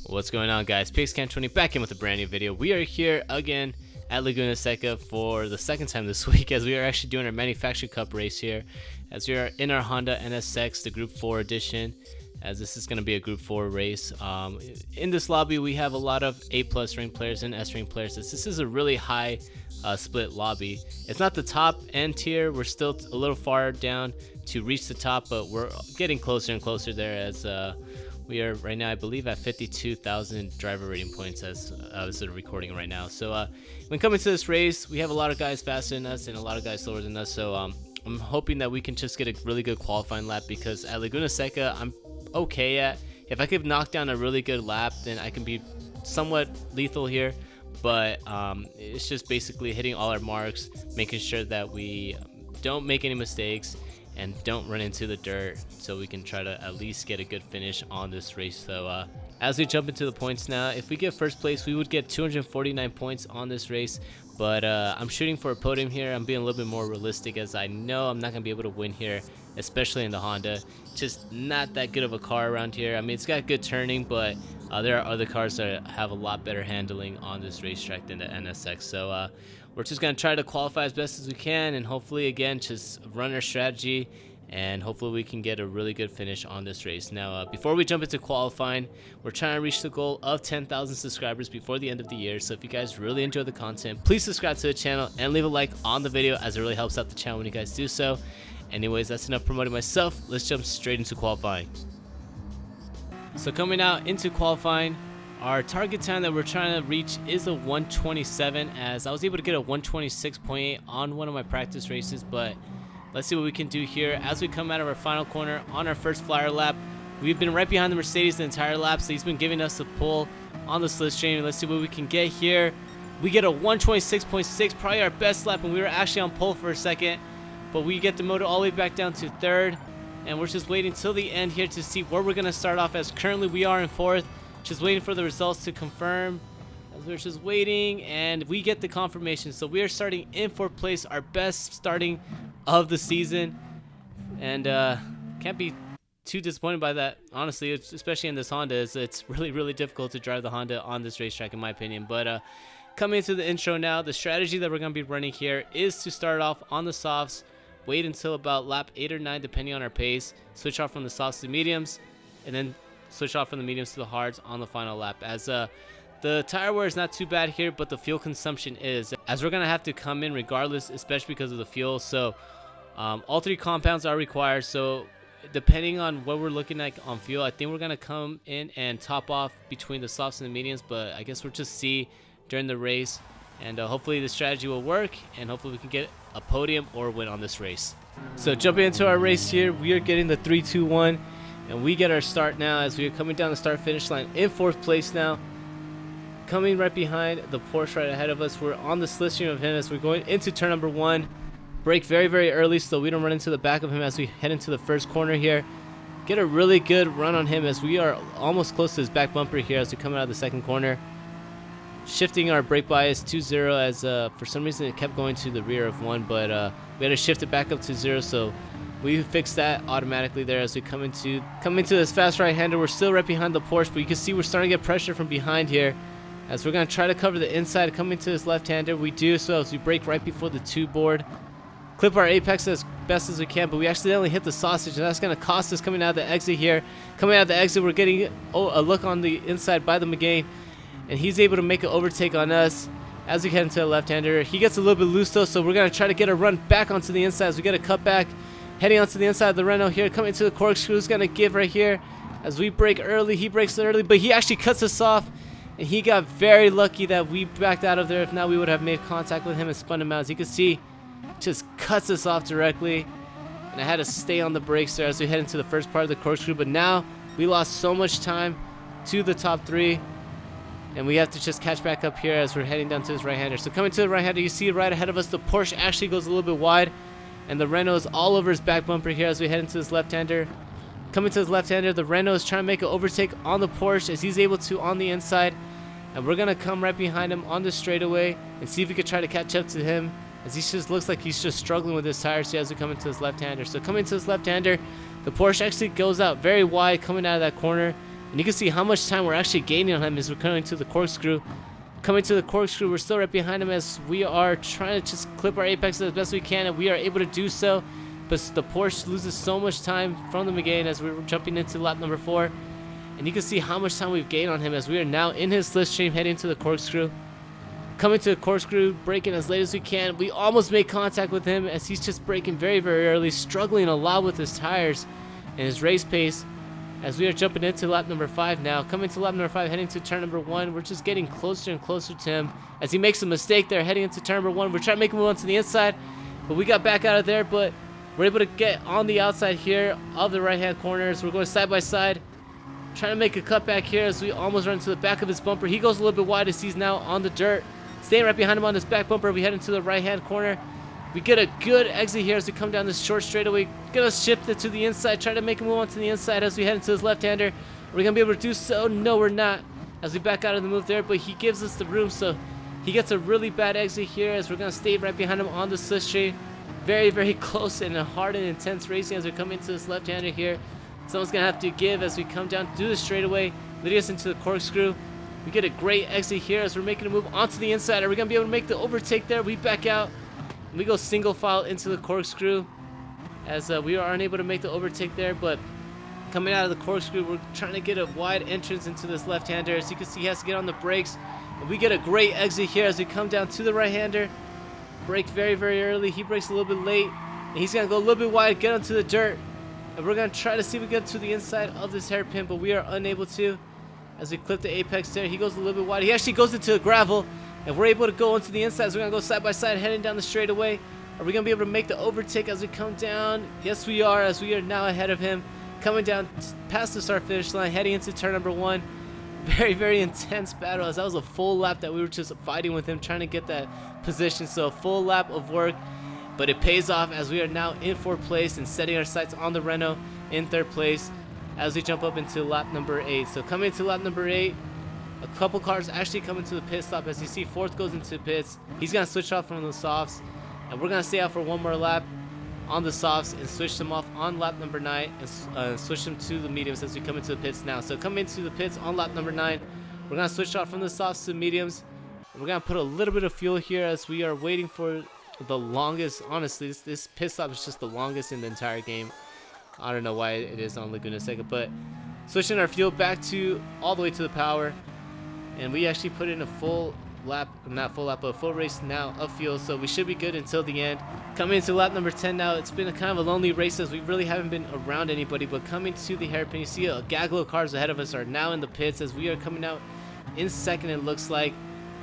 What's going on, guys? PixCam20 back in with a brand new video. We are here again at Laguna Seca for the second time this week, as we are actually doing our Manufacturer Cup race here, as we are in our Honda NSX, the Group 4 edition, as this is going to be a Group 4 race. In this lobby, we have a lot of A+ rank players and S rank players. This is a really high split lobby. It's not the top end tier. We're still a little far down to reach the top, but we're getting closer and closer there, as we are right now, I believe, at 52,000 driver rating points as of recording right now. So when coming to this race, we have a lot of guys faster than us and a lot of guys slower than us. So I'm hoping that we can just get a really good qualifying lap, because at Laguna Seca, I'm okay at. If I could knock down a really good lap, then I can be somewhat lethal here. But it's just basically hitting all our marks, making sure that we don't make any mistakes and don't run into the dirt, so we can try to at least get a good finish on this race. So as we jump into the points now, if we get first place, we would get 249 points on this race. But I'm shooting for a podium here. I'm being a little bit more realistic, as I know I'm not going to be able to win here, especially in the Honda. Just not that good of a car around here. I mean, it's got good turning, but there are other cars that have a lot better handling on this racetrack than the NSX. So we're just going to try to qualify as best as we can, and hopefully, again, just run our strategy, and hopefully we can get a really good finish on this race. Now, before we jump into qualifying, we're trying to reach the goal of 10,000 subscribers before the end of the year. So if you guys really enjoy the content, please subscribe to the channel and leave a like on the video, as it really helps out the channel when you guys do so. Anyways, that's enough promoting myself. Let's jump straight into qualifying. So coming out into qualifying, our target time that we're trying to reach is a 127, as I was able to get a 126.8 on one of my practice races. But let's see what we can do here as we come out of our final corner on our first flyer lap. We've been right behind the Mercedes the entire lap, so he's been giving us a pull on the slipstream. Let's see what we can get here. We get a 126.6, probably our best lap, and we were actually on pole for a second, but we get the motor all the way back down to third, and we're just waiting till the end here to see where we're going to start off, as currently we are in fourth, just waiting for the results to confirm. As we're just waiting, and we get the confirmation, so we are starting in fourth place, our best starting of the season, and can't be too disappointed by that, honestly. Especially in this Honda, it's really difficult to drive the Honda on this racetrack, in my opinion. But coming into the intro now, the strategy that we're going to be running here is to start off on the softs, wait until about lap 8 or 9 depending on our pace, switch off from the softs to the mediums, and then switch off from the mediums to the hards on the final lap. As the tire wear is not too bad here, but the fuel consumption is, as we're going to have to come in regardless, especially because of the fuel. So all three compounds are required, so depending on what we're looking at on fuel, I think we're going to come in and top off between the softs and the mediums, but I guess we'll just see during the race, and hopefully the strategy will work, and hopefully we can get a podium or win on this race. So jumping into our race here, we are getting the 3-2-1, and we get our start now as we are coming down the start finish line in fourth place now. Coming right behind the Porsche right ahead of us, we're on the slipstream of him as we're going into turn number 1. Brake very early so we don't run into the back of him as we head into the first corner here. Get a really good run on him as we are almost close to his back bumper here as we come out of the second corner. Shifting our brake bias to 0, as for some reason it kept going to the rear of 1, but we had to shift it back up to 0, so we fixed that automatically there as we come into this fast right-hander. We're still right behind the Porsche, but you can see we're starting to get pressure from behind here, as we're going to try to cover the inside coming to this left-hander. We do so as we brake right before the 2 board. Clip our apex as best as we can, but we accidentally hit the sausage, and that's going to cost us coming out of the exit here. Coming out of the exit, we're getting a look on the inside by the McGain, and he's able to make an overtake on us as we head into the left-hander. He gets a little bit loose though, so we're going to try to get a run back onto the inside as we get a cut back. Heading onto the inside of the Renault here, coming to the corkscrew. Is going to give right here as we brake early. He brakes early, but he actually cuts us off, and he got very lucky that we backed out of there. If not, we would have made contact with him and spun him out. As you can see, just cuts us off directly, and I had to stay on the brakes there as we head into the first part of the corkscrew. But now we lost so much time to the top 3, and we have to just catch back up here as we're heading down to this right-hander. So coming to the right-hander, you see right ahead of us, the Porsche actually goes a little bit wide, and the Renault is all over his back bumper here as we head into this left-hander. Coming to his left-hander, the Renault is trying to make an overtake on the Porsche as he's able to on the inside, and we're going to come right behind him on the straightaway and see if we could try to catch up to him, as he just looks like he's just struggling with his tires here as we come into his left-hander. So coming to his left-hander, the Porsche actually goes out very wide coming out of that corner, And you can see how much time we're actually gaining on him as we're coming to the corkscrew. Coming to the corkscrew, we're still right behind him as we are trying to just clip our apex as best we can, and we are able to do so. But the Porsche loses so much time from the Megane as we're jumping into lap number 4. And you can see how much time we've gained on him as we are now in his slipstream heading to the corkscrew. Coming to the corkscrew, braking as late as we can. We almost made contact with him as he's just braking very, very early, struggling a lot with his tires and his race pace. As we are jumping into lap number 5 now. Coming to lap number 5, heading to turn number 1. We're just getting closer and closer to him as he makes a mistake there heading into turn number 1. We're trying to make him move on to the inside, but we got back out of there. But we're able to get on the outside here of the right-hand corners. We're going side by side, trying to make a cutback here as we almost run to the back of his bumper. He goes a little bit wide as he's now on the dirt. Staying right behind him on this back bumper, we head into the right-hand corner. We get a good exit here as we come down this short straightaway. Gonna shift it to the inside, try to make him move on to the inside as we head into his left-hander. Are we gonna be able to do so? No, we're not. As we back out of the move there, but he gives us the room, so he gets a really bad exit here as we're gonna stay right behind him on the slipstream. Very, very close and hard and intense racing as we come into this left-hander here. Someone's gonna have to give as we come down through the straightaway, leading us into the corkscrew. We get a great exit here as we're making a move onto the inside. Are we gonna be able to make the overtake there? We back out. We go single file into the corkscrew as we are unable to make the overtake there, but coming out of the corkscrew, we're trying to get a wide entrance into this left-hander. As you can see, he has to get on the brakes. And we get a great exit here as we come down to the right-hander. Brake very, very early. He brakes a little bit late, and he's going to go a little bit wide, get onto the dirt. And we're going to try to see if we get to the inside of this hairpin, but we are unable to as we clip the apex there. He goes a little bit wide. He actually goes into the gravel. And we're able to go into the inside, so we're going to go side by side heading down the straightaway. Are we going to be able to make the overtake as we come down? Yes, we are, as we are now ahead of him. Coming down past the start finish line, heading into turn number 1. Very, very intense battle as that was a full lap that we were just fighting with him, trying to get that position. So a full lap of work, but it pays off as we are now in 4th place and setting our sights on the Renault in 3rd place as we jump up into lap number 8. So coming into lap number 8, a couple cars actually come into the pit stop. As you see, 4th goes into the pits. He's going to switch off from the softs. And we're going to stay out for one more lap on the softs and switch them off on lap number 9 and switch them to the mediums as we come into the pits now. So coming into the pits on lap number 9, we're going to switch off from the softs to the mediums. We're going to put a little bit of fuel here as we are waiting for the longest. Honestly, this pit stop is just the longest in the entire game. I don't know why it is on Laguna Seca, but switching our fuel back to all the way to the power. And we actually put in a full lap, not full lap, but a full race now of fuel, so we should be good until the end. Coming into lap number 10 now, it's been a kind of a lonely race as we really haven't been around anybody, but coming to the hairpin, you see a gaggle of cars ahead of us are now in the pits as we are coming out in 2nd, it looks like.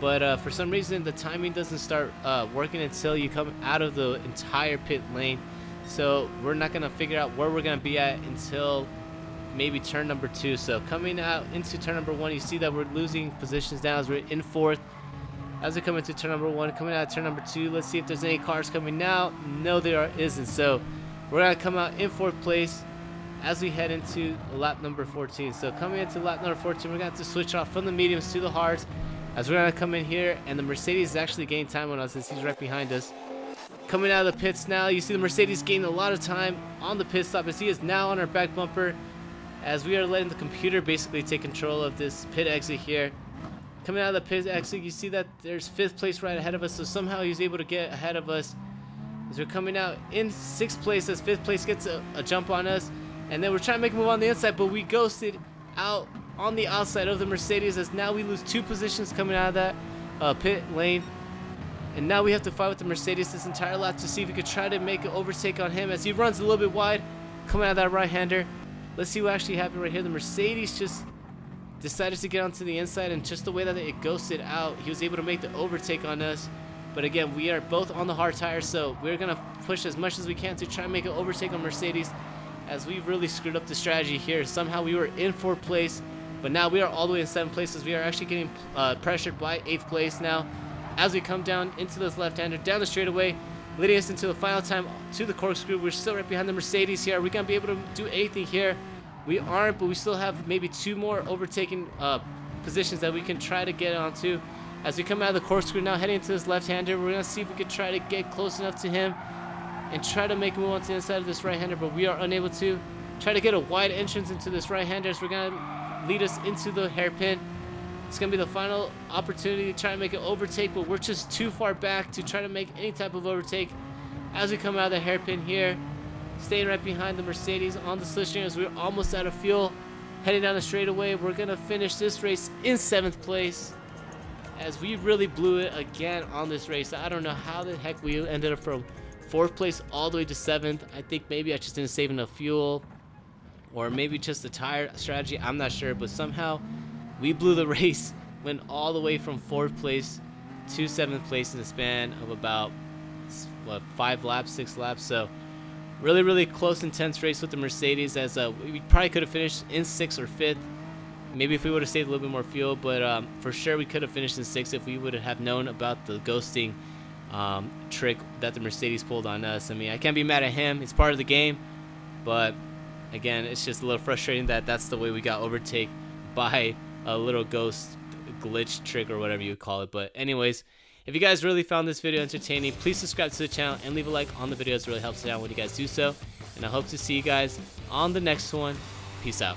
But for some reason, the timing doesn't start working until you come out of the entire pit lane. So we're not going to figure out where we're going to be at until maybe turn number 2. So coming out into turn number 1, you see that we're losing positions now as we're in 4th. As we come into turn number 1, coming out of turn number 2, let's see if there's any cars coming now. No, there isn't. So we're going to come out in 4th place as we head into lap number 14. So coming into lap number 14, we're going to have to switch off from the mediums to the hards as we're going to come in here. And the Mercedes is actually gaining time on us since he's right behind us. Coming out of the pits now, you see the Mercedes gaining a lot of time on the pit stop as he is now on our back bumper, as we are letting the computer basically take control of this pit exit here. Coming out of the pit exit, you see that there's 5th place right ahead of us, so somehow he's able to get ahead of us as we're coming out in 6th place as 5th place gets a jump on us. And then we're trying to make a move on the inside, but we ghosted out on the outside of the Mercedes as now we lose 2 positions coming out of that pit lane. And now we have to fight with the Mercedes this entire lap to see if we could try to make an overtake on him as he runs a little bit wide coming out of that right-hander. Let's see what actually happened right here. The Mercedes just decided to get onto the inside, and just the way that it ghosted out, he was able to make the overtake on us. But again, we are both on the hard tires, so we're going to push as much as we can to try and make an overtake on Mercedes as we really screwed up the strategy here. Somehow we were in 4th place, but now we are all the way in 7th place as we are actually getting pressured by 8th place now as we come down into this left-hander down the straightaway, leading us into the final time to the corkscrew. We're still right behind the Mercedes here. Are we going to be able to do anything here? We aren't, but we still have maybe 2 more overtaking positions that we can try to get onto. As we come out of the corkscrew now, heading into this left-hander, we're going to see if we can try to get close enough to him and try to make a move onto the inside of this right-hander, but we are unable to. Try to get a wide entrance into this right-hander as we're going to lead us into the hairpin. It's going to be the final opportunity to try and make an overtake, but we're just too far back to try to make any type of overtake as we come out of the hairpin here. Staying right behind the Mercedes on the slipstream as we're almost out of fuel. Heading down the straightaway, we're going to finish this race in 7th place as we really blew it again on this race. I don't know how the heck we ended up from 4th place all the way to 7th. I think maybe I just didn't save enough fuel, or maybe just the tire strategy. I'm not sure, but somehow we blew the race, went all the way from 4th place to 7th place in the span of about, what, 5 laps, 6 laps. So really close, intense race with the Mercedes, as we probably could have finished in 6th or 5th. Maybe if we would have saved a little bit more fuel, but for sure we could have finished in 6th if we would have known about the ghosting trick that the Mercedes pulled on us. I mean, I can't be mad at him. It's part of the game, but again, it's just a little frustrating that that's the way we got overtaken by a little ghost glitch trick or whatever you would call it. But anyways, if you guys really found this video entertaining, please subscribe to the channel and leave a like on the video. It really helps out when you guys do so. And I hope to see you guys on the next one. Peace out.